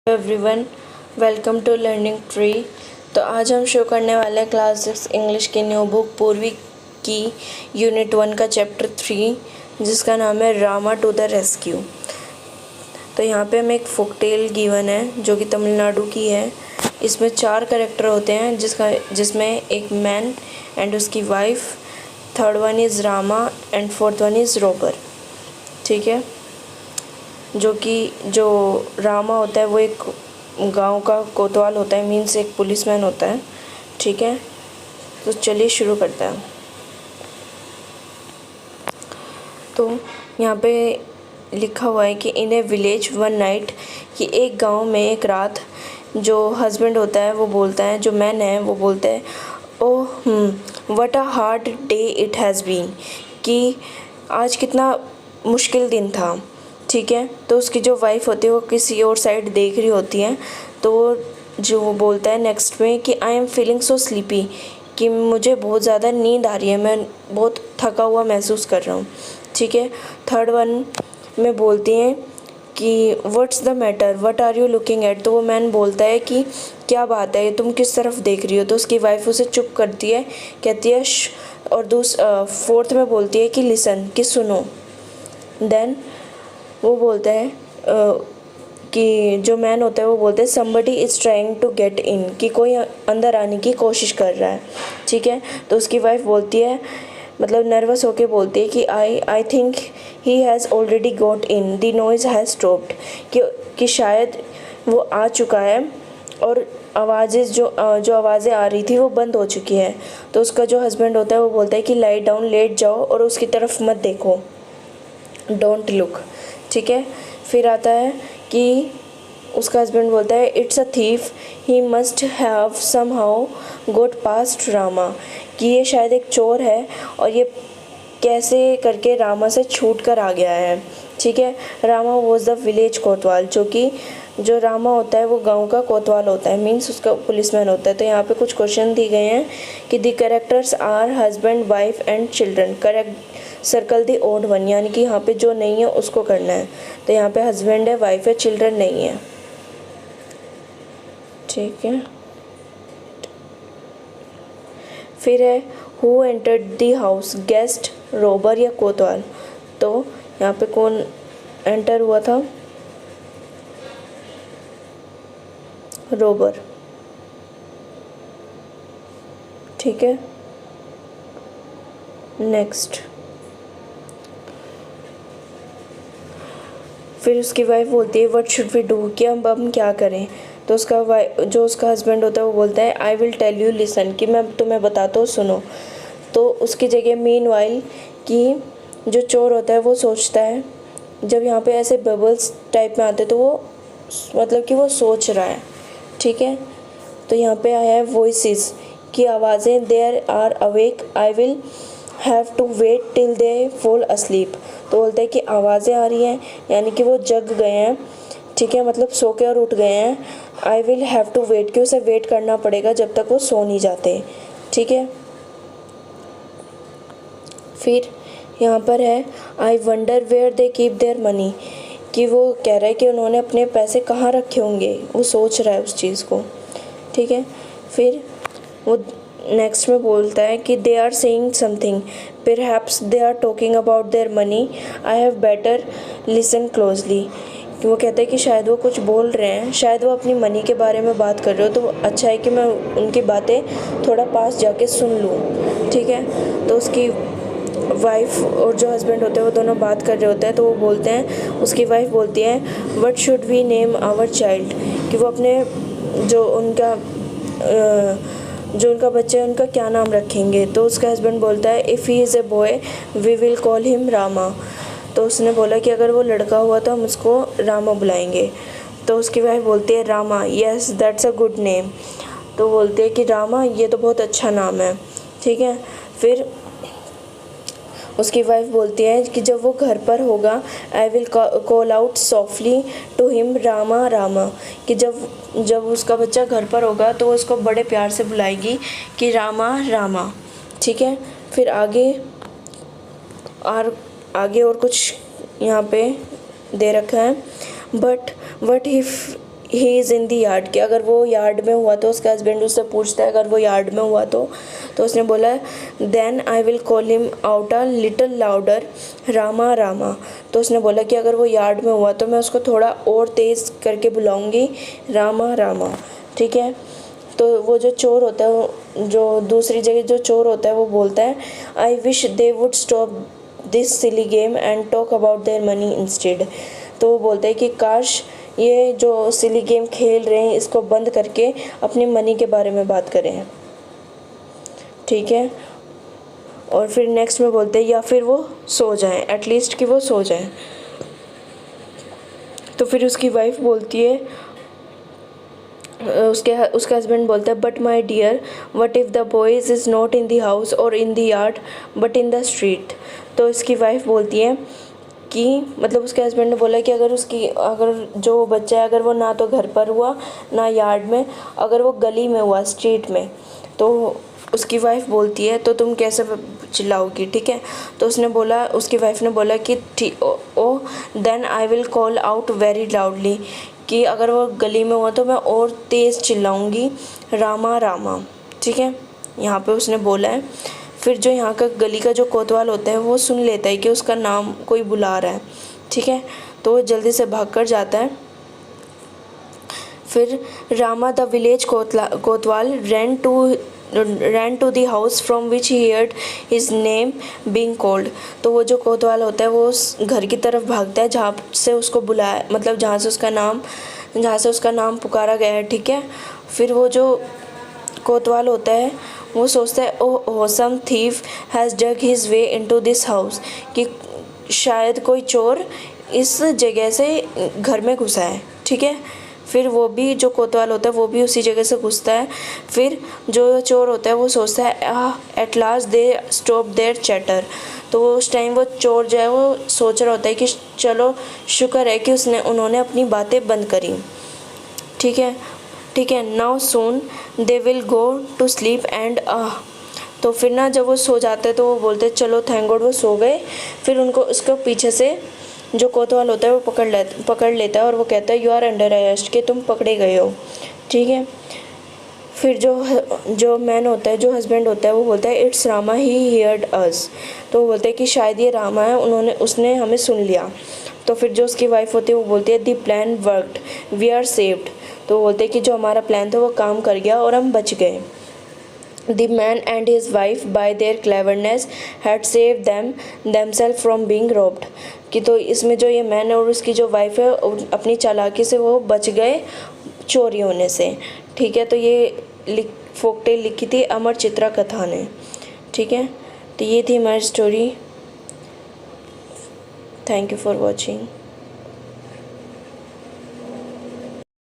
Everyone, welcome to learning tree. तो आज हम शो करने वाले हैं क्लास 6 इंग्लिश की न्यू बुक पूर्वी की यूनिट 1 का चैप्टर 3, जिसका नाम है रामा टू द रेस्क्यू। तो यहाँ पे हमें एक फोकटेल गिवन है जो कि तमिलनाडु की है। इसमें 4 कैरेक्टर होते हैं जिसमें एक मैन एंड उसकी wife, third one is Rama and fourth one is Rober. ठीक है, जो रामा होता है वो एक गांव का कोतवाल होता है, मीन्स एक पुलिसमैन होता है। ठीक है, तो चलिए शुरू करते हैं। तो यहाँ पे लिखा हुआ है कि इन ए विलेज वन नाइट, कि एक गांव में एक रात जो हस्बैंड होता है वो बोलता है, जो मैन है वो बोलता है, oh what a hard day it has been, कि आज कितना मुश्किल दिन था। ठीक है, तो उसकी जो वाइफ होती है वो किसी और साइड देख रही होती है। तो वो बोलता है नेक्स्ट में कि I am feeling so sleepy, कि मुझे बहुत ज़्यादा नींद आ रही है, मैं बहुत थका हुआ महसूस कर रहा हूँ। ठीक है, थर्ड वन में बोलती हैं कि what's the matter, what are you looking at. तो वो मैन बोलता है कि क्या बात है, तुम किस तरफ देख रही हो। तो उसकी वाइफ उसे चुप करती है, कहती है और फोर्थ में बोलती है कि लिसन, कि सुनो। देन वो बोलता है कि जो मैन होता है वो बोलते हैं somebody is trying to get in, कि कोई अंदर आने की कोशिश कर रहा है। ठीक है, तो उसकी वाइफ बोलती है, मतलब नर्वस होके बोलती है कि I think he has already got in, the noise has stopped, कि शायद वो आ चुका है और जो आवाज़ें आ रही थी वो बंद हो चुकी है। तो उसका जो हस्बैंड होता है वो बोलता है कि लाई डाउन, लेट जाओ और उसकी तरफ मत देखो, डोंट लुक। ठीक है, फिर आता है कि उसका हस्बैंड बोलता है it's a thief, he must have somehow got past Rama, कि ये शायद एक चोर है और ये कैसे करके रामा से छूट कर आ गया है। ठीक है, रामा वॉज द विलेज कोतवाल, जो रामा होता है वो गांव का कोतवाल होता है, मीन्स उसका पुलिसमैन होता है। तो यहाँ पे कुछ क्वेश्चन दिए गए हैं कि the characters are husband, wife and children, correct circle the odd one, यानी कि यहाँ पे जो नहीं है उसको करना है। तो यहाँ पे हस्बैंड है, वाइफ है, चिल्ड्रन नहीं है। ठीक है, फिर है who entered the house, guest, Rober या कोतवाल। तो यहाँ पे कौन एंटर हुआ था, रोबर। ठीक है, नेक्स्ट फिर उसकी वाइफ बोलती है व्हाट शुड वी डू, कि अब हम क्या करें। तो उसका हस्बैंड होता है वो बोलता है I will tell you listen, कि मैं तुम्हें बताता हूँ, सुनो। तो उसकी जगह मीनवाइल, कि जो चोर होता है वो सोचता है, जब यहाँ पे ऐसे बबल्स टाइप में आते तो वो मतलब कि वो सोच रहा है। ठीक है, तो यहाँ पे आया है वॉइसेस, की आवाज़ें, there are awake, I will have to wait till they fall asleep. तो बोलते हैं कि आवाज़ें आ रही हैं, यानी कि वो जग गए हैं। ठीक है, मतलब सो के और उठ गए हैं। I will have to wait, कि उसे वेट करना पड़ेगा जब तक वो सो नहीं जाते। ठीक है, फिर यहाँ पर है I wonder where they keep their money, कि वो कह रहा है कि उन्होंने अपने पैसे कहाँ रखे होंगे, वो सोच रहा है उस चीज़ को। ठीक है, फिर वो नेक्स्ट में बोलता है कि they are saying something, perhaps they are talking about their money, I have better listen closely, कि वो कहते हैं कि शायद वो कुछ बोल रहे हैं, शायद वो अपनी मनी के बारे में बात कर रहे हो, तो अच्छा है कि मैं उनकी बातें थोड़ा पास जाके सुन लूँ। ठीक है, तो उसकी वाइफ और जो हस्बैंड होते हैं वो दोनों बात कर रहे होते हैं। तो वो बोलते हैं, उसकी वाइफ बोलती है what should we name our child, कि वो अपने जो उनका बच्चा है उनका क्या नाम रखेंगे। तो उसका हस्बैंड बोलता है if he is a boy we will call him Rama. तो उसने बोला कि अगर वो लड़का हुआ तो हम उसको रामा बुलाएंगे। तो उसकी वाइफ बोलती है Rama, yes that's a good name. तो बोलते हैं कि रामा ये तो बहुत अच्छा नाम है। ठीक है, फिर उसकी वाइफ बोलती है कि जब वो घर पर होगा I will call out softly to him Rama Rama, कि जब उसका बच्चा घर पर होगा तो वो उसको बड़े प्यार से बुलाएगी कि रामा रामा। ठीक है, फिर आगे और कुछ यहाँ पे दे रखा है, but what if he is in the yard, कि अगर वो यार्ड में हुआ तो उसका हस्बैंड उससे पूछता है अगर वो यार्ड में हुआ तो उसने बोला then I will call him out a little louder Rama Rama. तो उसने बोला कि अगर वो यार्ड में हुआ तो मैं उसको थोड़ा और तेज़ करके बुलाऊंगी रामा रामा। ठीक है, तो वो जो चोर होता है, जो दूसरी जगह जो चोर होता है वो बोलता है I wish they would stop this silly game and talk about their money instead. तो वो बोलते हैं कि काश ये जो सिली गेम खेल रहे हैं इसको बंद करके अपनी मनी के बारे में बात करें। ठीक है, और फिर नेक्स्ट में बोलते हैं या फिर वो सो जाएं, एटलीस्ट कि वो सो जाएं। तो फिर उसकी वाइफ बोलती है, उसका हस्बैंड बोलता है but my dear what if the boys is not in the house or in the yard but in the street. तो इसकी वाइफ बोलती है कि मतलब उसके हस्बैंड ने बोला कि अगर जो बच्चा है अगर वो ना तो घर पर हुआ ना यार्ड में, अगर वो गली में हुआ स्ट्रीट में, तो उसकी वाइफ बोलती है तो तुम कैसे चिल्लाओगी। ठीक है, तो उसकी वाइफ ने बोला कि ठीक oh then I will call out very loudly, कि अगर वो गली में हुआ तो मैं और तेज़ चिल्लाऊंगी रामा रामा। ठीक है, यहाँ पे उसने बोला है। फिर जो यहाँ का गली का जो कोतवाल होता है वो सुन लेता है कि उसका नाम कोई बुला रहा है। ठीक है, तो वो जल्दी से भाग कर जाता है। फिर Rama the village Kotwal ran to the house from which he heard his name being called। तो वो जो कोतवाल होता है वो उस घर की तरफ भागता है जहाँ से उसको बुलाया, मतलब जहाँ से उसका नाम पुकारा गया है। ठीक है, फिर वो जो कोतवाल होता है वो सोचता है oh some thief has dug his way into this house, कि शायद कोई चोर इस जगह से घर में घुसा है। ठीक है, फिर वो भी जो कोतवाल होता है वो भी उसी जगह से घुसता है। फिर जो चोर होता है वो सोचता है at last they stop their chatter. तो उस टाइम वो चोर जो है वो सोच रहा होता है कि चलो शुक्र है कि उन्होंने अपनी बातें बंद करी। ठीक है, now soon they will go to sleep and तो फिर ना जब वो सो जाते हैं तो वो बोलते हैं चलो थैंक गॉड वो सो गए। फिर उसको पीछे से जो कोतवाल होता है वो पकड़ लेता है और वो कहता है यू आर अंडर अरेस्ट, कि तुम पकड़े गए हो। ठीक है, फिर जो मैन होता है, जो हस्बैंड होता है, वो बोलता है इट्स रामा ही हियर्ड अस। तो वो बोलते हैं कि शायद ये रामा है, उसने हमें सुन लिया। तो फिर जो उसकी वाइफ होती है वो बोलती है the plan worked we are saved. तो वो बोलते हैं कि जो हमारा प्लान था वो काम कर गया और हम बच गए। The man and his wife by their cleverness had saved themselves from being robbed। कि तो इसमें जो ये मैन और उसकी जो वाइफ है अपनी चालाकी से वो बच गए चोरी होने से। ठीक है, तो ये फोकटेल लिखी थी अमर चित्रा कथा ने। ठीक है, तो ये थी हमारी story. Thank you for watching.